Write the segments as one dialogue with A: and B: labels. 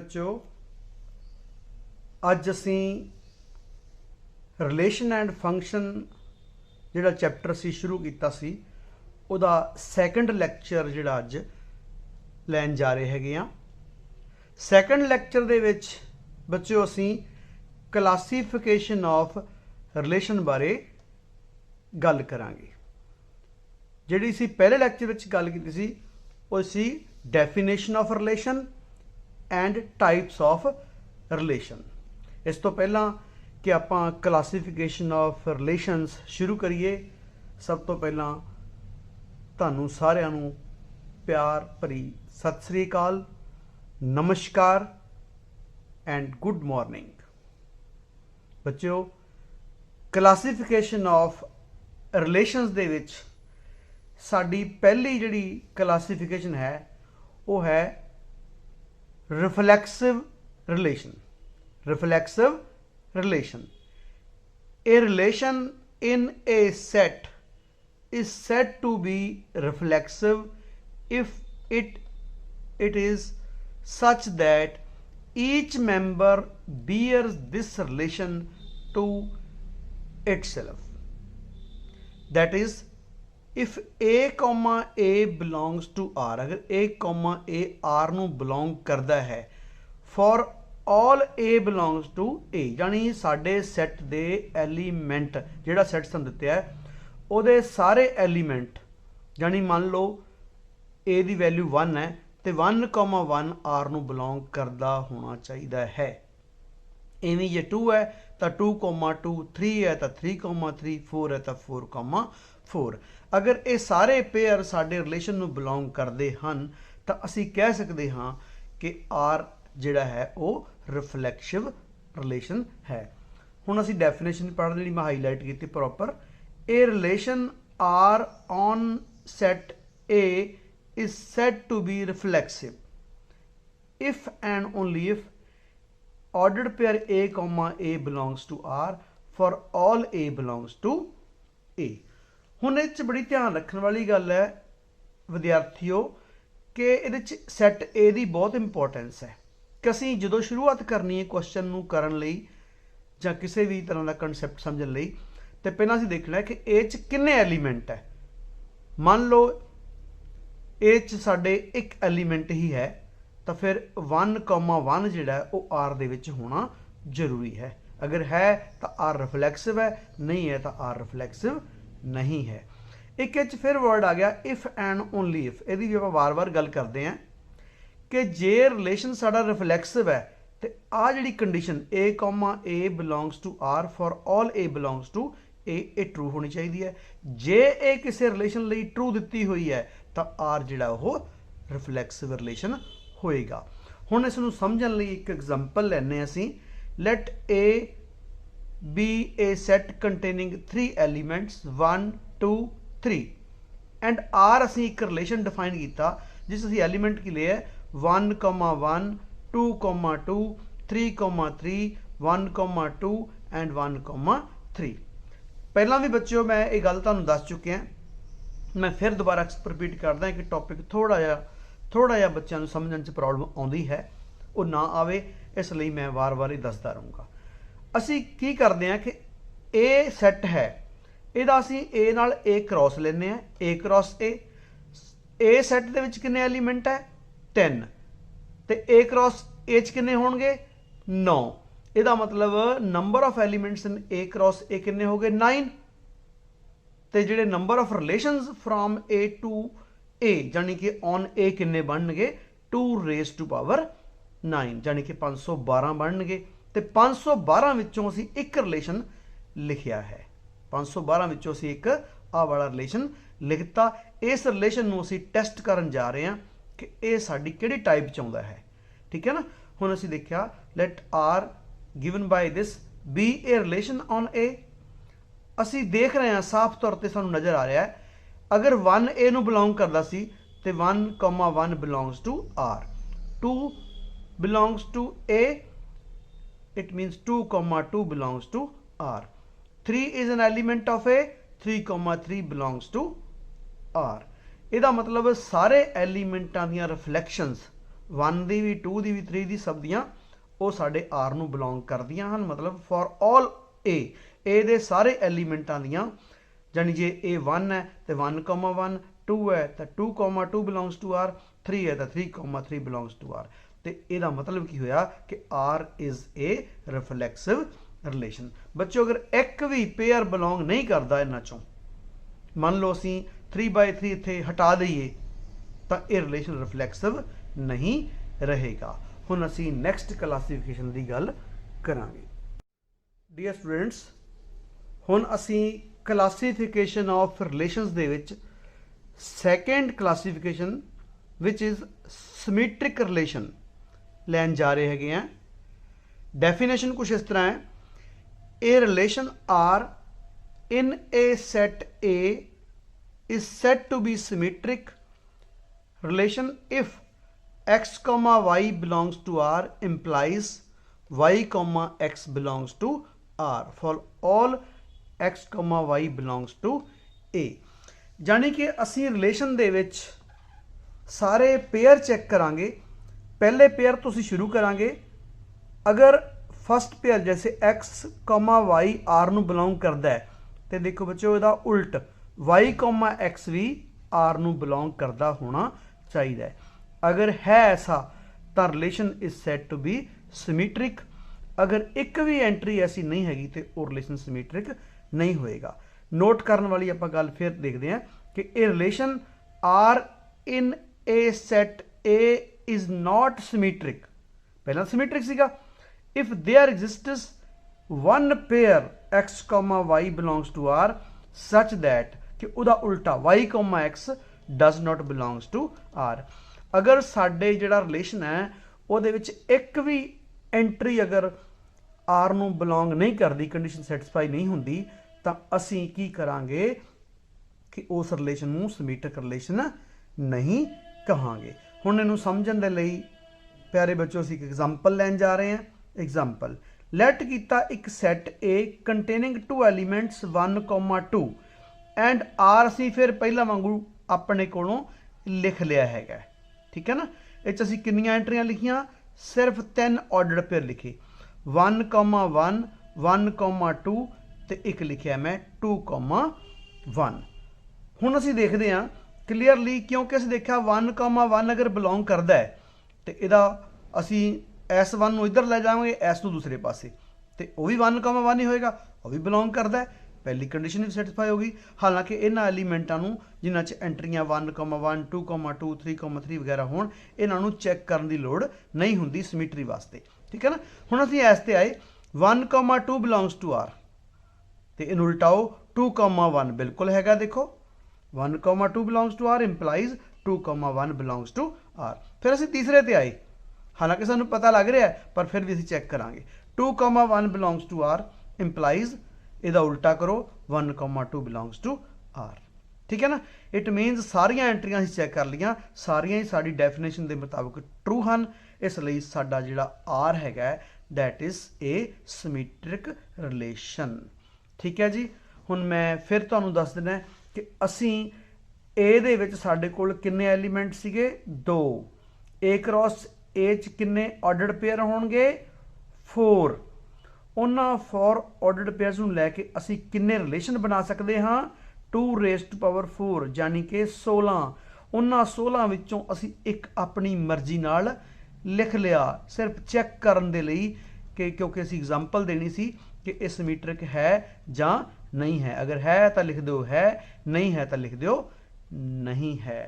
A: बच्चों अज असी relation and function जिहड़ा चैप्टर सी शुरू किया सी उहदा सैकंड लैक्चर जिहड़ा अज लैन जा रहे हैगे आ। सैकंड लैक्चर दे विच बच्चों असी क्लासीफिकेशन ऑफ रिलेशन बारे गल करांगे। जिहड़ी सी पहले लैक्चर विच गल कीती सी वो सी definition of relation and types of relation. इस तो पहला कि आपां क्लासीफिकेशन ऑफ रिलेशनस शुरू करिए, सब तो पहला तुहानूं सारिआं नूं प्यार भरी सत श्री अकाल, नमस्कार एंड गुड मॉर्निंग। बच्चों क्लासीफिकेशन ऑफ रिलेशनस दे विच साडी पहली जिहड़ी क्लासीफिकेशन है वो है reflexive relation. Reflexive relation, a relation in a set is said to be reflexive if it is such that each member bears this relation to itself. That is, if a comma a belongs to r, अगर a comma a r ਨੂੰ belong करता है for all a belongs to a, यानी साडे set दे element जिहड़ा set सानूं दित्ता है ਉਹਦੇ सारे एलीमेंट, यानी मान लो a ਦੀ वैल्यू 1 है तो 1,1 r ਨੂੰ belong करता होना चाहिए है। इवें जे 2 है तो 2,2, 3 है तो 3,3, 4 है तो 4,4। अगर ये सारे पेयर साडे रिलेशन ਨੂੰ belong करते हैं तो असी कह सकते हाँ कि r जिहड़ा है वो रिफ्लैक्सिव रिलेशन है। हुण असी डेफिनेशन पढ़ ली, मैं हाईलाइट की proper. A relation R on set A is said to be reflexive if and only if ordered pair a comma a belongs to R for all a belongs to A. हुण इह च बड़ी ध्यान रखने वाली गल है विद्यार्थियों कि इहदे च सैट ए दी बहुत इंपोर्टेंस है कि असीं जदों शुरुआत करनी है क्वेश्चन नूं करन लई जां किसी भी तरह का कंसैप्ट समझण लई तो पहलां असीं देखना है कि ए च किन्ने एलीमेंट है। मान लो ए च साडे एक एलीमेंट ही है तो फिर 1,1 जिहड़ा है वो आर दे विच होना जरूरी है। अगर है तो आर रिफ्लैक्सिव है, नहीं है तो आर रिफ्लैक्सिव नहीं है। एक इच फिर वर्ड आ गया इफ एंड ओनली इफ। इहदी भी आपां वार वार गल करते हैं कि जे रिलेशन साडा रिफ्लैक्सिव है तो आ जिहड़ी condition a comma a belongs to R for all a belongs to A, ये ट्रू होनी चाहिए है। जे ए किसी रिलेशन लई ट्रू दिती हुई है तो आर जिहड़ा वो रिफ्लैक्सिव रिलेशन होएगा। हुण इस नूं समझण लई एक एग्जांपल लैने असीं। Let A be a set containing 3 elements 1, 2, 3 and R असीं एक रिलेशन डिफाइन किया जिस असीं एलीमेंट की लिए 1,1, 2,2, 3,3, 1,2 एंड 1,3। पहला भी बच्चों मैं ये गल तुहानूं दस चुके हैं, मैं फिर दोबारा रिपीट करदा कि टॉपिक थोड़ा जिहा बच्चों नूं समझण च प्रॉब्लम आउंदी है, वो ना आवे इसलिए मैं वार वार ही दसदा रहूँगा। असीं की करते हैं कि ए सैट है, इहदा असीं ए नाल ए क्रॉस लैंदे हैं, ए क्रॉस ए सैट दे विच किन्ने एलीमेंट है 10 तो ए क्रॉस ए च किन्ने होणगे 9। इहदा मतलब number of elements in A cross A किन्ने हो गए 9 तो जिहड़े number of relations from A to A यानी कि ऑन ए किन्ने बनणगे 2 रेज़ टू पावर 9 यानी कि 512 बनणगे। तो 512 विचों असीं एक रिलेशन लिखिया है, 512 विचों असीं एक आ वाला रिलेशन लिखता। इस रिलेशन नूं असीं टैसट करन जा रहे हैं कि ये साडी किहड़ी टाइप च आउंदा है, ठीक है ना। हुण असीं देखिया let R given by this be a relation on A. असीं देख रहे हैं साफ तौर पर सानूं नज़र आ रहा है अगर 1 ए नूं बिलोंग करदा सी तो 1,1 belongs to R, 2 belongs to A, it means 2,2 belongs to R, 3 is an element of A, 3,3 belongs to R. ਇਹਦਾ मतलब सारे एलीमेंटां ਦੀਆਂ रिफ्लैक्शनस 1 ਦੀ ਵੀ 2 ਦੀ ਵੀ 3 ਦੀ ਸਭ ਦੀਆਂ ਉਹ ਸਾਡੇ R ਨੂੰ ਬਿਲੋਂਗ ਕਰਦੀਆਂ ਹਨ। ਮਤਲਬ ਫॉर ऑल A ਦੇ ਸਾਰੇ ਐਲੀਮੈਂਟਾਂ ਦੀਆਂ, ਜਾਨੀ ਜੇ A 1 ਹੈ ਤੇ 1,1, 2 ਹੈ ਤਾਂ 2,2 ਬਿਲੋਂਗਸ ਟੂ R, 3 ਹੈ ਤਾਂ 3,3 ਬਿਲੋਂਗਸ ਟੂ R। ਤੇ ਇਹਦਾ ਮਤਲਬ ਕੀ ਹੋਇਆ ਕਿ R ਇਜ਼ ਏ ਰਿਫਲੈਕਸਿਵ ਰਿਲੇਸ਼ਨ। ਬੱਚੋ ਅਗਰ ਇੱਕ ਵੀ ਪੇਅਰ ਬਿਲੋਂਗ ਨਹੀਂ ਕਰਦਾ ਇਹਨਾਂ ਚੋਂ, ਮੰਨ ਲਓ ਅਸੀਂ 3/3 ਇੱਥੇ ਹਟਾ ਦਈਏ ਤਾਂ ਇਹ ਰਿਲੇਸ਼ਨ ਰਿਫਲੈਕਸਿਵ ਨਹੀਂ ਰਹੇਗਾ। ਹੁਣ ਅਸੀਂ ਨੈਕਸਟ ਕਲਾਸੀਫਿਕੇਸ਼ਨ ਦੀ ਗੱਲ ਕਰਾਂਗੇ। ਡੀਅਰ ਸਟੂਡੈਂਟਸ, ਹੁਣ ਅਸੀਂ ਕਲਾਸੀਫਿਕੇਸ਼ਨ ਆਫ ਰਿਲੇਸ਼ਨਸ ਦੇ ਵਿੱਚ second classification which is symmetric relation ਲੈਣ ਜਾ ਰਹੇ ਹੈਗੇ ਆ। ਡੈਫੀਨੇਸ਼ਨ ਕੁਛ ਇਸ ਤਰ੍ਹਾਂ ਹੈ, A relation R in a set A is said to be symmetric relation if x comma y belongs to R implies y comma x belongs to R for all x comma y belongs to A। ਜਾਣੀ कि ਅਸੀਂ relation ਦੇ ਵਿੱਚ ਸਾਰੇ pair check ਕਰਾਂਗੇ। ਪਹਿਲੇ pair ਤੋਂ ਅਸੀਂ ਸ਼ੁਰੂ ਕਰਾਂਗੇ। ਅਗਰ फस्ट पेयर जैसे x, y R ਨੂੰ ਬਿਲੋਂਗ ਕਰਦਾ ਹੈ ਤੇ ਦੇਖੋ ਬੱਚੋ ਇਹਦਾ ਉਲਟ y, x ਵੀ R ਨੂੰ ਬਿਲੋਂਗ ਕਰਦਾ ਹੋਣਾ ਚਾਹੀਦਾ ਹੈ। ਅਗਰ ਹੈ ਐਸਾ ਤਾਂ relation is said to be symmetric. ਅਗਰ ਇੱਕ ਵੀ ਐਂਟਰੀ ਐਸੀ ਨਹੀਂ ਹੈਗੀ ਤੇ ਉਹ ਰਿਲੇਸ਼ਨ ਸਿਮੈਟ੍ਰਿਕ ਨਹੀਂ ਹੋਏਗਾ। ਨੋਟ ਕਰਨ ਵਾਲੀ ਆਪਾਂ ਗੱਲ ਫਿਰ ਦੇਖਦੇ ਹਾਂ ਕਿ ਇਹ relation R in A set A is not symmetric. ਪਹਿਲਾਂ ਸਿਮੈਟ੍ਰਿਕ ਸੀਗਾ। If there exists one pair x, y belongs to R such that कि उदा उल्टा y, x does not belongs to R। अगर साडे जिहड़ा रिलेशन है उहदे विच एक भी एंट्री अगर R ਨੂੰ बिलोंग नहीं करती, कंडीशन सैटिस्फाई नहीं हुंदी ਤਾਂ ਅਸੀਂ ਕੀ ਕਰਾਂਗੇ ਕਿ ਉਸ ਰਿਲੇਸ਼ਨ ਨੂੰ ਸਿਮੈਟ੍ਰਿਕ ਰਿਲੇਸ਼ਨ ਨਹੀਂ ਕਹਾਂਗੇ। ਹੁਣ ਇਹਨੂੰ ਸਮਝਣ ਦੇ ਲਈ ਪਿਆਰੇ ਬੱਚੋ ਅਸੀਂ ਇੱਕ ਐਗਜ਼ਾਮਪਲ ਲੈਣ ਜਾ ਰਹੇ ਹਾਂ। एग्जाम्पल लैट किया एक set A containing 2 elements 1,2 and R असी फिर पहला वांगू अपने कोलों लिख लिया है। ठीक है ना। इस असी कितनियां एंट्रियां लिखियां, सिर्फ 3 ऑर्डर पेयर लिखे 1,1, 1,2 ते एक लिखिया मैं 2,1। हुण असी देखते हैं क्लीयरली क्योंकि असी देखा 1,1 अगर बिलोंग करता है तो इहदा असी S1 ਨੂੰ ਇੱਧਰ ਲੈ ਜਾਵਾਂਗੇ, S ਨੂੰ ਦੂਸਰੇ ਪਾਸੇ ਤੇ ਉਹ ਵੀ 1,1 ਹੀ ਹੋਏਗਾ, ਉਹ ਵੀ ਬਿਲੋਂਗ ਕਰਦਾ ਹੈ। ਪਹਿਲੀ ਕੰਡੀਸ਼ਨ ਵੀ ਸੈਟੀਸਫਾਈ ਹੋ ਗਈ। ਹਾਲਾਂਕਿ ਇਹਨਾਂ ਐਲੀਮੈਂਟਾਂ ਨੂੰ ਜਿਨ੍ਹਾਂ 'ਚ ਐਂਟਰੀਆਂ 1,1, 2,2, 3,3 ਵਗੈਰਾ ਹੋਣ, ਇਹਨਾਂ ਨੂੰ ਚੈੱਕ ਕਰਨ ਦੀ ਲੋੜ ਨਹੀਂ ਹੁੰਦੀ ਸਿਮੈਟਰੀ ਵਾਸਤੇ। ਠੀਕ ਹੈ ਨਾ। ਹੁਣ ਅਸੀਂ S ਤੇ ਆਏ 1,2 ਬਿਲੋਂਗਸ ਟੂ R ਤੇ ਇਹਨੂੰ ਉਲਟਾਓ 2,1 ਬਿਲਕੁਲ ਹੈਗਾ। ਦੇਖੋ 1,2 belongs to R implies 2,1 belongs to R। ਫਿਰ ਅਸੀਂ ਤੀਸਰੇ ਤੇ ਆਏ, हालांकि सानू पता लग रहा है पर फिर भी असीं चैक करांगे 2,1 बिलोंग्स टू R इंप्लाइज इहदा उल्टा करो 1,2 बिलोंग्स टू R। ठीक है ना। इट मीनस सारियां एंट्रियां असीं चैक कर लियां, सारियां ही साडी डेफिनेशन के मुताबिक ट्रू हैं, इसलिए साडा जिहड़ा R हैगा that is a symmetric relation. ठीक है जी। हुण मैं फिर तुहानूं दस देना कि असीं A दे विच साडे कोल किन्ने एलीमेंट सीगे, 2। A क्रॉस ए च किन्ने ऑर्डर्ड पेयर होणगे, 4। उन्हां 4 ऑर्डर्ड पेयर्स नूं लैके असीं किन्ने रिलेशन बना सकते हाँ, 2⁴ यानी कि 16। उन्हां 16 विचों असीं एक अपनी मर्जी नाल लिख लिया, सिर्फ चैक करन दे लई कि क्योंकि असीं एग्जाम्पल देनी सी कि इस सिमैट्रिक है जां नहीं है। अगर है तो लिख दो है, नहीं है तो लिख दो नहीं है।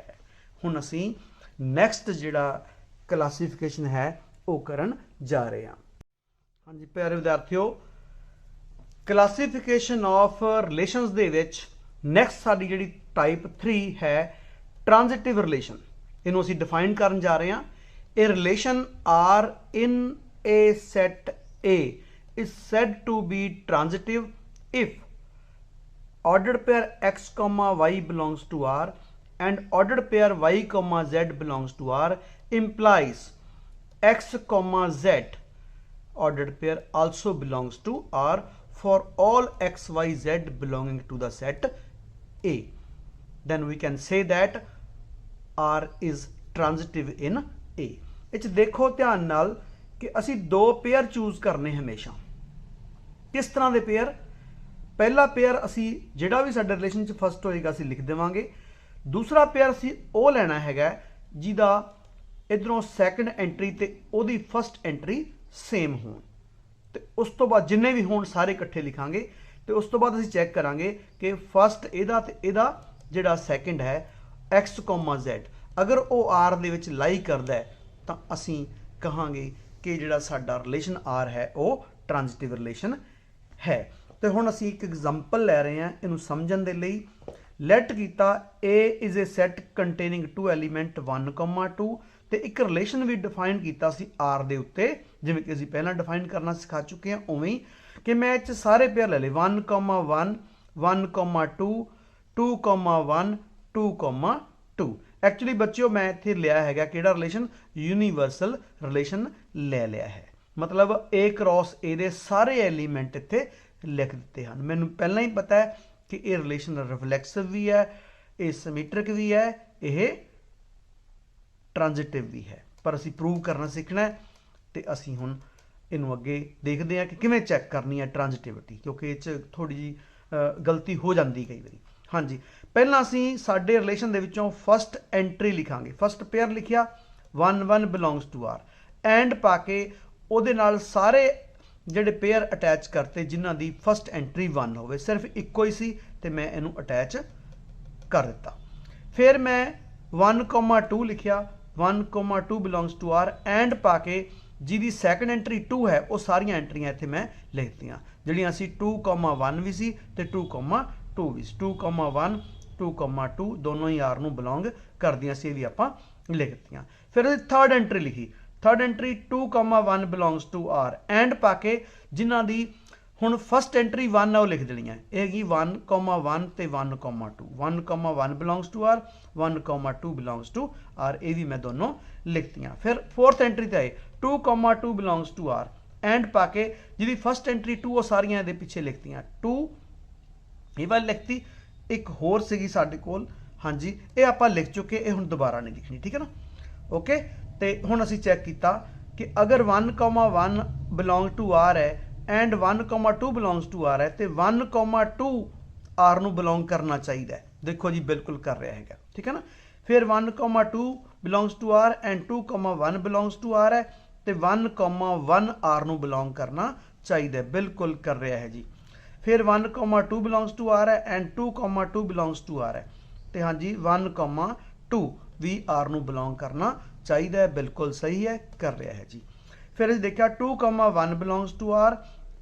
A: हुण असीं नैक्सट जिहड़ा क्लासीफिकेशन है वो करन जा रहे हैं। हाँ जी प्यारे विद्यार्थियों, क्लासीफिकेशन ऑफ रिलेशनस दे विच नैक्सट साडी जिहड़ी टाइप 3 है ट्रांजिटिव रिलेशन, इहनूं असीं डिफाइन करन जा रहे हैं। A relation R in a set A is said to be transitive if ordered pair x, y belongs to R and ordered pair y, z belongs to R implies x, z ordered pair also belongs to R for all x, y, z belonging to the set A. Then we can say that R is transitive in A। इस देखो ध्यान नाल कि असी दो pair choose करने हमेशा। किस तरह के पेयर? पहला पेयर असी जिहड़ा भी साडे रिलेशन च फस्ट होएगा असी लिख देवांगे। दूसरा पेयर असी वो लेना हैगा जिहदा इधरों सैकेंड एंट्री ते ओहदी फस्ट एंट्री सेम होण, ते उस तो बाद जिन्ने भी होण सारे इकट्ठे लिखांगे। तो उस तो बाद असी चैक करांगे कि फस्ट इहदा ते इहदा जिहड़ा सैकेंड है X, Z अगर वो R दे विच लाई करदा है तो असी कहांगे कि जिहड़ा साडा रिलेशन R है वो ट्रांजिटिव रिलेशन है। तो हुण असी एक एग्जाम्पल लै रहे हैं इनू समझण दे लई। लैट कीता A is a set containing two element 1,2 ते एक रिलेशन भी डिफाइन किया R दे उत्ते, जिवें कि असीं पहलां डिफाइन करना सिखा चुके हैं उवें ही कि मैं इस सारे पेयर ले ले 1,1 1,2 2,1 2,2। एक्चुअली बच्चों मैं इत्थे लिया है कि रिलेशन यूनीवर्सल रिलेशन ले लिया है, मतलब A क्रॉस A दे सारे एलीमेंट इत्थे लिख दिते हैं। मैनूं पहला ही पता है कि ये रिलेशन रिफ्लैक्सिव भी है, ये सिमेट्रिक भी है, ये ट्रांजिटिव भी है, पर असी प्रूव करना सीखना है। तो असी हुण इनू अगे देखते हैं कि किवें चैक करनी है ट्रांजिटिविटी, क्योंकि ये थोड़ी जी गलती हो जाती कई बार। हाँ जी, पहला असी साडे रिलेशन दे विचों फस्ट एंट्री लिखांगे। फस्ट पेयर लिखिया 1,1 बिलोंग्स टू R, एंड पाके उहदे नाल सारे जिहड़े पेयर अटैच करते जिन्हां दी फस्ट एंट्री 1 होवे, सिर्फ इक्को ही सी ते मैं इनू अटैच कर दिता। फिर मैं 1,2 लिखिया 1,2 बिलोंग्स टू R, एंड पाके जिहदी सैकेंड एंट्री 2 है वो सारियां एंट्रियां इत्थे मैं लिखतियां, जिहड़ियां सी 2,1 भी सी ते 2,2 भी सी। 2,1 2,2 दोनों ही R नूं बिलोंग करदियां सी, भी आपां लिखतियां। फिर असीं थर्ड एंट्री लिखी, third entry 2,1 belongs to R, and पाके जिन्हां दी हुण फस्ट एंट्री 1 है वो लिख देनी है, यह हैगी 1,1 ते 1,2। 1,1 belongs to R, 1,2 belongs to R, ये भी मैं दोनों लिखतियां। फिर फोर्थ एंट्री ते आए 2,2 बिलोंग्स टू R, एंड पाके जिहदी फस्ट एंट्री 2 वो सारियां इहदे पिछे लिखतियां। 2 ये वाली लिखती, एक होर सीगी साडे कोल, हाँ जी ये आपां लिख चुके, ये हुण दोबारा नहीं लिखनी, ठीक है ना। ओके, तो हुण असीं चैक किया कि अगर 1,1 बिलोंग टू R है एंड 1,2 बिलोंग्स टू R है तो 1,2 R नूं बिलोंग करना चाहिए। देखो जी बिल्कुल कर रहा है, ठीक है ना। फिर 1,2 belongs to R and 2,1 belongs to R है तो 1,1 R नूं बिलोंग करना चाहिए, बिल्कुल कर रहा है जी। फिर 1,2 बिलोंग्स टू R है एंड 2,2 बिलोंग्स टू R है तो हाँ जी 1,2 भी R नूं बिलोंग करना चाहिए, बिल्कुल सही है, कर रहा है जी। फिर असीं देखा 2,1 बिलोंग्स टू R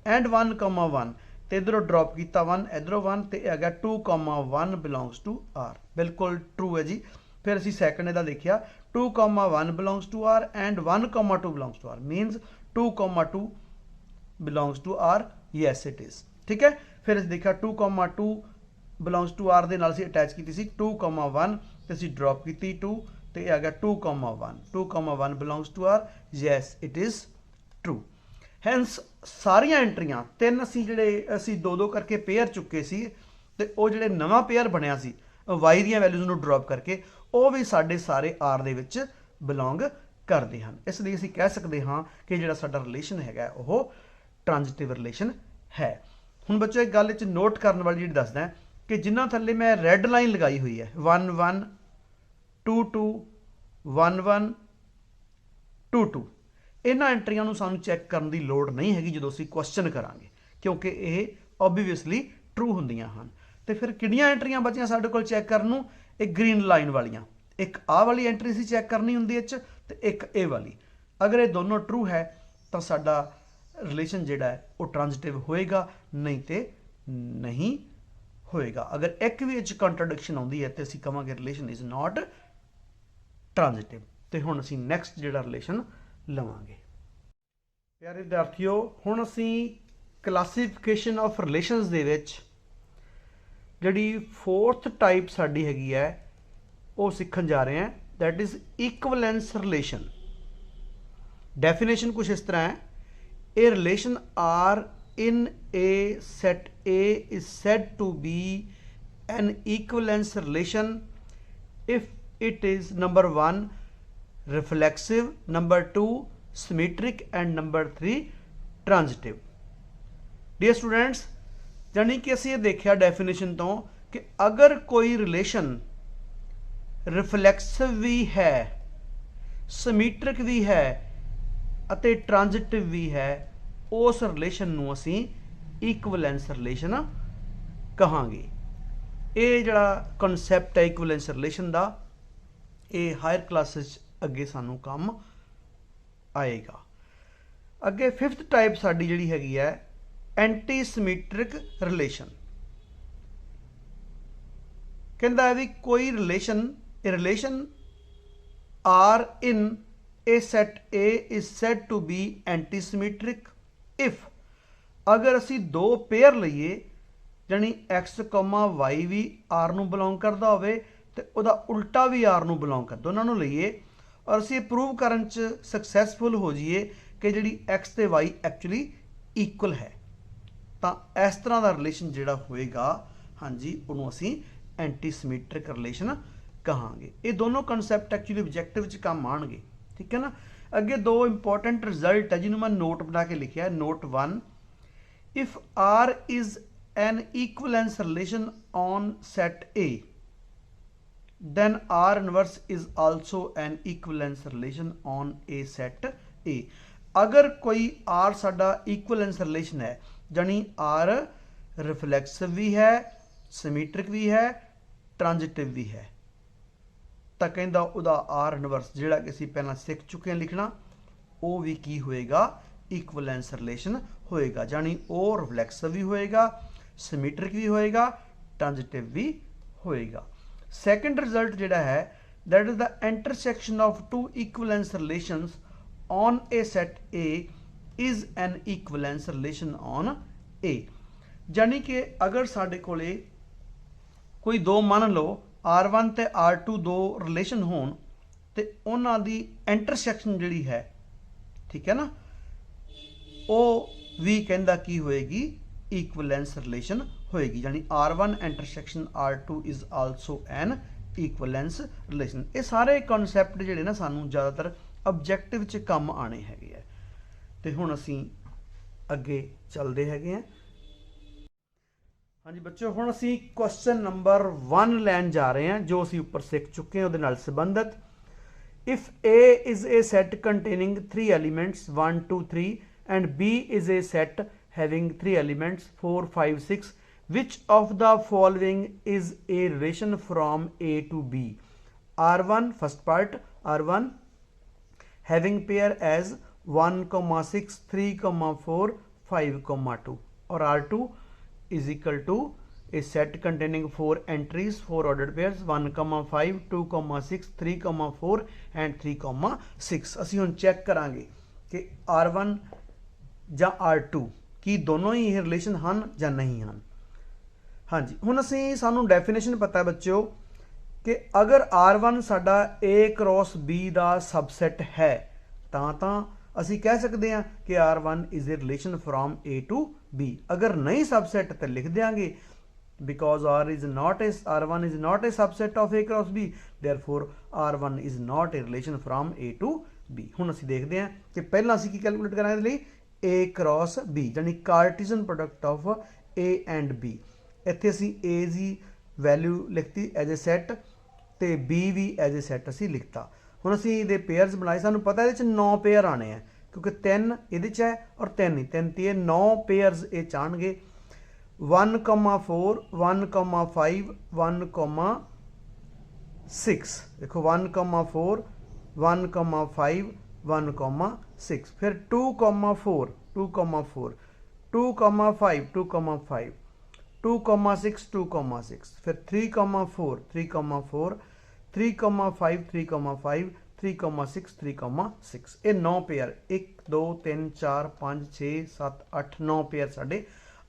A: एंड 1,1 तो इधरों ड्रॉप किया 1, इधरों 1 तो यह आ गया 2,1 बिलोंग्स टू R, बिल्कुल ट्रू है जी। फिर असीं सैकेंड इहदा देखिया 2,1 belongs to R and 1,2 belongs to R, means 2,2 belongs to R, yes it is, ठीक है। फिर असीं देखा 2,2 बिलोंग्स टू R दे नाल असीं अटैच की सी 2,1 तो असीं ड्रॉप की 2 तो यह आ गया 2,1, 2,1 belongs to R, yes it is true. Hence सारियां एंट्रियां तीन असीं जिहड़े असीं दो दो करके पेयर चुके सी ते वो जिहड़े नवां पेयर बनिया सी Y दीयां वैल्यूज़ नूं ड्रॉप करके वो भी साडे सारे R दे विच बिलोंग करते हैं। इसलिए असीं कह सकते हाँ कि जिहड़ा साडा रिलेशन हैगा वो ट्रांजिटिव रिलेशन है। हुण बच्चों एक गल नोट करने वाली जी दसदा कि जिन्हां थल्ले मैं रैड लाइन लगाई हुई है 1,1 2,2 1,1 2,2 इन्हां एंट्रियां नूं सानूं चैक करने की लोड़ नहीं हैगी जदों असीं क्वेश्चन करांगे, क्योंकि ये ऑबवियसली ट्रू हुंदियां हन। तो फिर किहड़ियां एंट्रियां बचियां साडे कोल चैक करन नूं? एक ग्रीन लाइन वालियां, एक आ वाली एंट्री असीं चैक करनी हुंदी इह च ते एक ए वाली। अगर ये दोनों ट्रू है तो साडा रिलेशन जिहड़ा है वो ट्रांजिटिव होएगा, नहीं तो नहीं होएगा। अगर एक भी इह कंट्राडिक्शन आउंदी है तो असीं कहांगे रिलेशन इज़ नॉट ट्रांजिटिव। तो हुण असीं नैक्सट जिहड़ा रिलेशन लवांगे। प्यारे विद्यार्थियों, हुण असीं क्लासीफिकेशन ऑफ रिलेशनस दे विच जिहड़ी फोर्थ टाइप साडी हैगी है वो सीखण जा रहे हैं, that is equivalence relation. Definition कुछ इस तरह है, a relation R in a set A is said to be an equivalence relation if it is number 1 reflexive, number 2 symmetric, and number 3 transitive. Dear students, ਜਾਨੀ कि ਅਸੀਂ ਇਹ ਦੇਖਿਆ definition ਤੋਂ ਕਿ ਅਗਰ ਕੋਈ ਰਿਲੇਸ਼ਨ ਰਿਫਲੈਕਸਿਵ ਵੀ ਹੈ, ਸਮੀਟ੍ਰਿਕ ਵੀ ਹੈ ਅਤੇ ਟ੍ਰਾਂਜ਼ਿਟਿਵ ਵੀ ਹੈ, ਉਸ ਰਿਲੇਸ਼ਨ ਨੂੰ ਅਸੀਂ ਇਕੁਵਲੈਂਸ ਰਿਲੇਸ਼ਨ ਕਹਾਂਗੇ। ਇਹ ਜਿਹੜਾ ਕਨਸੈਪਟ ਹੈ ਇਕੁਵਲੈਂਸ ਰਿਲੇਸ਼ਨ ਦਾ, ਇਹ ਹਾਇਰ ਕਲਾਸਿਸ ਅੱਗੇ ਸਾਨੂੰ ਕੰਮ ਆਏਗਾ। ਅੱਗੇ 5th ਟਾਈਪ ਸਾਡੀ ਜਿਹੜੀ ਹੈਗੀ ਹੈ ਐਂਟੀ ਸਮੀਟ੍ਰਿਕ ਰਿਲੇਸ਼ਨ। ਕਹਿੰਦਾ ਹੈ ਵੀ ਕੋਈ relation R in a set A is said to be anti-symmetric if ਅਗਰ ਅਸੀਂ ਦੋ ਪੇਅਰ ਲਈਏ ਜਾਨੀ x, y ਵੀ R ਨੂੰ ਬਿਲੋਂਗ ਕਰਦਾ ਹੋਵੇ ਤੇ ਉਹਦਾ ਉਲਟਾ ਵੀ R ਨੂੰ ਬਿਲੋਂਗ ਕਰਦਾ, ਦੋਨਾਂ ਨੂੰ ਲਈਏ ਔਰ ਅਸੀਂ ਇਹ ਪ੍ਰੂਵ ਕਰਨ 'ਚ ਸਕਸੈਸਫੁਲ ਹੋ ਜਾਈਏ ਕਿ ਜਿਹੜੀ x ਤੇ y ਐਕਚੁਅਲੀ ਇਕੁਅਲ ਹੈ, ਤਾਂ ਇਸ ਤਰ੍ਹਾਂ ਦਾ ਰਿਲੇਸ਼ਨ ਜਿਹੜਾ ਹੋਏਗਾ, ਹਾਂਜੀ, ਉਹਨੂੰ ਅਸੀਂ ਐਂਟੀ ਸਮੀਟ੍ਰਿਕ ਰਿਲੇਸ਼ਨ ਕਹਾਂਗੇ। ਇਹ ਦੋਨੋਂ ਕਨਸੈਪਟ ਐਕਚੁਅਲੀ ਆਬਜੈਕਟਿਵ 'ਚ ਕੰਮ ਆਉਣਗੇ, ਠੀਕ ਹੈ ਨਾ। ਅੱਗੇ ਦੋ ਇੰਪੋਰਟੈਂਟ ਰਿਜ਼ਲਟ ਹੈ ਜਿਹਨੂੰ ਮੈਂ ਨੋਟ ਬਣਾ ਕੇ ਲਿਖਿਆ। Note 1, if R is an equivalence relation on set A, then R inverse is also an equivalence relation on A set A। अगर कोई R साडा equivalence relation है, जानी R रिफ्लैक्सिव भी है, सिमेट्रिक भी है, ट्रांजिटिव भी है, तो कहता उदा R इनवर्स जिहड़ा कि असीं पहलां सीख चुके हैं लिखना, वो भी की होएगा इक्वलेंस रिलेशन होएगा, जानी वो रिफ्लैक्सिव भी होएगा, सिमेट्रिक भी होएगा, ट्रांजिटिव भी होएगा। सैकेंड रिजल्ट जिहड़ा है that is the intersection of two equivalence relations on a set A is an equivalence relation on A। जानी कि अगर साडे कोले कोई दो मान लो R1 ते R2 दो रिलेशन होन ते उन्हां दी इंटरसेक्शन जिहड़ी है, ठीक है ना, वो भी कहंदा की होएगी इक्वलेंस रिलेशन होएगी, यानी R1 intersection R2 is also an equivalence relation. ये सारे कॉन्सैप्ट जिहड़े ना सानू ज़्यादातर ऑब्जेक्टिव च काम आने हैगे है। तो हुण असीं अगे चलते हैगे हैं। हाँ जी बच्चों, हुण असीं क्वेश्चन नंबर 1 लैन जा रहे हैं जो असीं ऊपर सीख चुके हैं, उहदे नाल संबंधित। If A is a set containing 3 elements 1 2 3 and B is a set having 3 elements 4 5 6, which of the following is a relation from A to B? R1, first part, R1 having pair as 1, 6, 3, 4, 5, 2, or R2 is equal to a set containing 4 entries, 4 ordered pairs 1, 5, 2, 6, 3, 4 and 3, 6। असीं हुण check करांगे कि R1 ਜਾਂ R2 की दोनों ही relation ਹਨ ਜਾਂ नहीं ਹਨ। हाँ जी, हुण असीं सानू डेफिनेशन पता है बच्चों कि अगर R1 साडा A क्रॉस B का सबसैट है ਤਾਂ ਅਸੀਂ कह सकते हैं कि R1 is a relation from A to B। अगर नहीं सबसैट तो लिख देंगे because R1 is not a सबसैट of A cross B, therefore R1 is not a relation from A to B। हुण असीं देखते हैं कि पहला असीं की कैलकुलेट करांगे इसदे लई A क्रॉस B, यानी Cartesian product of A and B। इत्थे असीं A की वैल्यू लिखती एज ए सैट तो B भी एज ए सैट असीं लिखता। हुण असीं इहदे पेयर्स बनाए, सानूं पता इहदे 9 पेयर आने हैं क्योंकि 3 इहदे च है और 3 नहीं, 3 ते 9 पेयर्स ये चाहणगे 1, 4, 1, 5, 1, 6। देखो 1, 4, 1, 5, 1, 6, फिर 2, 4, 2, 4, 2, 5, 2, 5, 2, 6, 2, 6, फिर 3, 4, 3, 4, 3, 5, 3, 5, 3, 6, 3, 6। ये 9 पेयर 1 2 3 4 5 6 7 8 9 पेयर साडे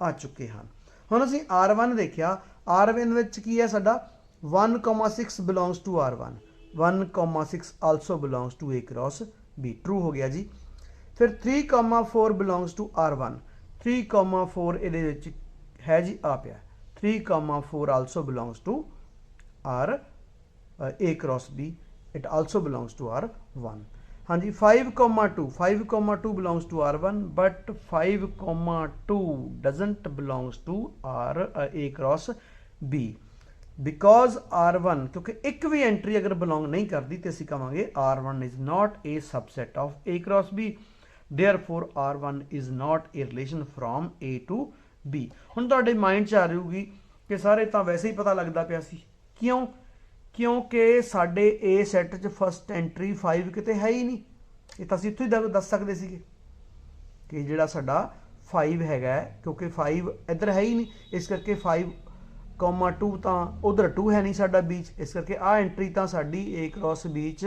A: आ चुके हैं। हुण असीं R1 देखिया, R1 विच की है साडा 1, 6 belongs to R1, 1, 6 also belongs to A cross B, true हो गया जी। फिर 3, 4 बिलोंग्स टू R1, 3, 4 इहदे विच है जी आ पिया, 3, 4 also belongs to A cross B। it also belongs to R1. हाँ जी 5,2 belongs to R1 but 5,2 doesn't belongs to A cross B because R1 क्योंकि एक भी एंट्री अगर बिलोंग नहीं करती तो ਅਸੀਂ ਕਹਾਂਗੇ R1 is not a subset of A cross B therefore R1 is not a relation from A to B। ਹੁਣ ਤੁਹਾਡੇ ਮਾਈਂਡ 'ਚ ਆ ਰਹੂਗੀ ਕਿ ਸਾਰੇ ਤਾਂ ਵੈਸੇ ਹੀ ਪਤਾ ਲੱਗਦਾ ਪਿਆ ਸੀ ਕਿਉਂ क्योंकि साढ़े ए सैट च फस्ट एंट्री 5 किते है ही नहीं ये तो असीं इत्थों ही दस सकते सी कि जिहड़ा साडा 5 हैगा क्योंकि 5 इधर है ही नहीं इस करके 5,2 तो उधर 2 है नहीं साडा बीच इस करके आ एंट्री तो साडी ए क्रॉस बीच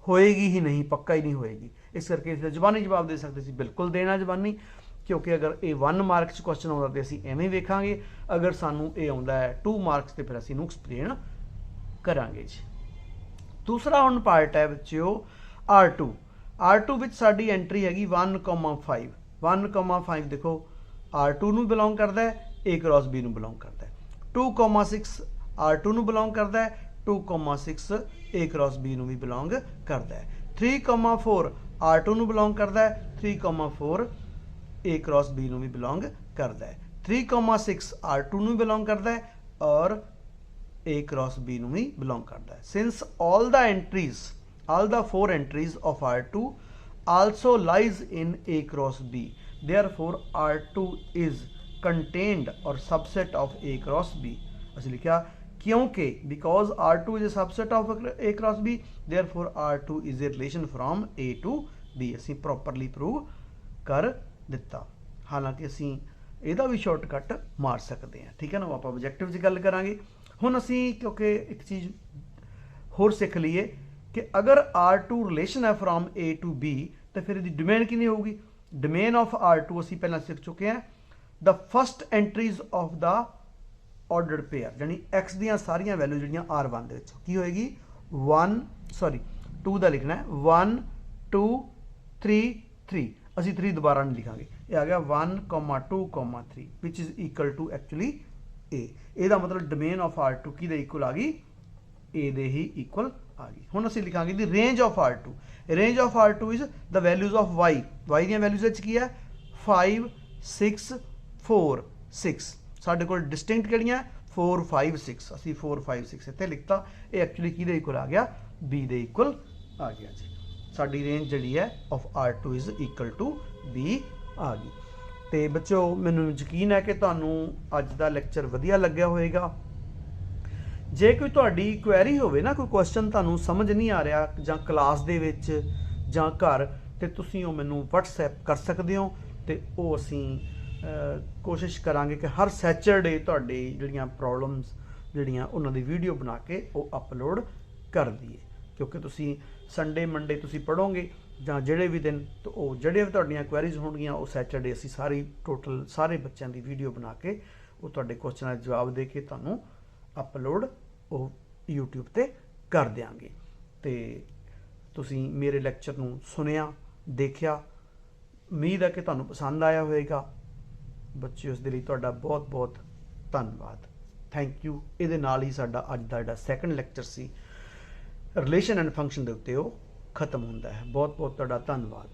A: होएगी ही नहीं पक्का ही नहीं होएगी इस करके इस जबानी जवाब दे सकते सी बिल्कुल देना जबानी क्योंकि अगर ये 1 मार्क्स क्वेश्चन आता तो असीं एवें वेखांगे अगर सानू ये आउंदा है 2 मार्क्स तो फिर असीं इहनूं एक्सप्लेन करांगे जी। दूसरा हुण पार्ट है बच्चों R2 विच साडी एंट्री हैगी 1,5 देखो R2 नूं बिलोंग करता है A क्रॉस B नूं बिलोंग करता है 2,6 R2 नूं बिलोंग करता है 2,6 A क्रॉस B नूं भी बिलोंग करता है 3,4 R2 नूं बिलोंग करता है 3,4 A क्रॉस B नूं भी बिलोंग करता है 3,6 R2 नूं बिलोंग करता है और A क्रॉस B नूं भी बिलोंग करता है। Since all the 4 entries of R2 also lies in A cross B therefore R2 is contained or subset of A cross B। ਅਸੀਂ ਲਿਖਿਆ क्योंकि because R2 is a subset of A cross B therefore R2 is a relation from A to B ਅਸੀਂ properly prove कर ਦਿੱਤਾ। ਹਾਲਾਂਕਿ ਅਸੀਂ ਇਹਦਾ ਵੀ shortcut ਮਾਰ ਸਕਦੇ ਹਾਂ ਠੀਕ ਹੈ ਨਾ ਆਪਾਂ ਆਬਜੈਕਟਿਵ 'ਚ ਗੱਲ ਕਰਾਂਗੇ। ਹੁਣ ਅਸੀਂ ਕਿਉਂਕਿ ਇੱਕ ਚੀਜ਼ ਹੋਰ ਸਿੱਖ ਲਈਏ ਕਿ ਅਗਰ R2 ਰਿਲੇਸ਼ਨ ਹੈ ਫਰੋਮ A to B ਤਾਂ ਫਿਰ ਇਹਦੀ ਡੋਮੇਨ ਕਿੰਨੀ ਹੋਊਗੀ ਡੋਮੇਨ ਆਫ R2 ਅਸੀਂ ਪਹਿਲਾਂ ਸਿੱਖ ਚੁੱਕੇ ਹਾਂ ਦ ਫਸਟ ਐਂਟਰੀਜ਼ ਆਫ ਦਾ ਆਰਡਰਡ ਪੇਅਰ ਯਾਨੀ x ਦੀਆਂ ਸਾਰੀਆਂ ਵੈਲਿਊ ਜਿਹੜੀਆਂ R1 ਦੇ ਵਿੱਚ ਕੀ ਹੋਏਗੀ 2 ਦਾ ਲਿਖਣਾ ਹੈ 1 2 3 3 ਅਸੀਂ 3 दोबारा नहीं लिखांगे ये आ गया 1,2,3 which is equal to actually A ਇਹਦਾ मतलब डोमेन ऑफ R2 की इक्वल आ गई ए दे ही इक्वल आ गई। हुण ਅਸੀਂ लिखांगे the range of R2 is the values of y ਦੀਆਂ वैल्यूज ਵਿੱਚ ਕੀ ਹੈ 5 6 4 6 ਸਾਡੇ ਕੋਲ डिस्टिंक्ट ਕਿਹੜੀਆਂ 4 5 6 ਅਸੀਂ 4 5 6 ਇੱਥੇ ਲਿਖਤਾ ਇਹ ਐਕਚੁਅਲੀ ਕਿਹਦੇ ਇਕੁਅਲ ਆ ਗਿਆ b ਦੇ ਇਕੁਅਲ ਆ ਗਿਆ ਜੀ। ਸਾਡੀ ਰੇਂਜ ਜਿਹੜੀ ਹੈ of R2 is equal to B ਆ ਗਈ। ਤੇ ਬੱਚੋ ਮੈਨੂੰ ਯਕੀਨ ਹੈ ਕਿ ਤੁਹਾਨੂੰ ਅੱਜ ਦਾ ਲੈਕਚਰ ਵਧੀਆ ਲੱਗਿਆ ਹੋਵੇਗਾ। ਜੇ ਕੋਈ ਤੁਹਾਡੀ ਕੁਐਰੀ ਹੋਵੇ ਨਾ ਕੋਈ ਕੁਐਸਚਨ ਤੁਹਾਨੂੰ ਸਮਝ ਨਹੀਂ ਆ ਰਿਹਾ ਜਾਂ ਕਲਾਸ ਦੇ ਵਿੱਚ ਜਾਂ ਘਰ ਤੇ ਤੁਸੀਂ ਉਹ ਮੈਨੂੰ WhatsApp ਕਰ ਸਕਦੇ ਹੋ ਤੇ ਉਹ ਅਸੀਂ ਕੋਸ਼ਿਸ਼ ਕਰਾਂਗੇ ਕਿ ਹਰ ਸੈਚਰਡੇ ਤੁਹਾਡੇ ਜਿਹੜੀਆਂ ਪ੍ਰੋਬਲਮਸ ਜਿਹੜੀਆਂ ਉਹਨਾਂ ਦੀ ਵੀਡੀਓ ਬਣਾ ਕੇ ਉਹ ਅਪਲੋਡ ਕਰ ਦਈਏ ਕਿਉਂਕਿ ਤੁਸੀਂ ਸੰਡੇ ਮੰਡੇ ਤੁਸੀਂ ਪੜ੍ਹੋਗੇ ਜਾਂ ਜਿਹੜੇ ਵੀ ਦਿਨ ਤਾਂ ਉਹ ਜਿਹੜੇ ਵੀ ਤੁਹਾਡੀਆਂ ਕੁਐਰੀਜ਼ ਹੋਣਗੀਆਂ ਉਹ ਸੈਚਰਡੇ ਅਸੀਂ ਸਾਰੀ ਟੋਟਲ ਸਾਰੇ ਬੱਚਿਆਂ ਦੀ ਵੀਡੀਓ ਬਣਾ ਕੇ ਉਹ ਤੁਹਾਡੇ ਕੁਐਸਚਨਾਂ ਦੇ ਜਵਾਬ ਦੇ ਕੇ ਤੁਹਾਨੂੰ ਅਪਲੋਡ ਉਹ YouTube ਤੇ ਕਰ ਦਿਆਂਗੇ। ਤੇ ਤੁਸੀਂ ਮੇਰੇ ਲੈਕਚਰ ਨੂੰ ਸੁਣਿਆ ਦੇਖਿਆ ਉਮੀਦ ਹੈ ਕਿ ਤੁਹਾਨੂੰ ਪਸੰਦ ਆਇਆ ਹੋਵੇਗਾ। ਬੱਚਿਓ ਇਸ ਦੇ ਲਈ ਤੁਹਾਡਾ ਬਹੁਤ ਬਹੁਤ ਧੰਨਵਾਦ ਥੈਂਕ ਯੂ। ਇਹਦੇ ਨਾਲ ਹੀ ਸਾਡਾ ਅੱਜ ਦਾ ਜਿਹੜਾ second lecture C relation and function ਦੇ ਉੱਤੇ ਉਹ ਖਤਮ ਹੁੰਦਾ ਹੈ। ਬਹੁਤ ਬਹੁਤ ਤੁਹਾਡਾ ਧੰਨਵਾਦ।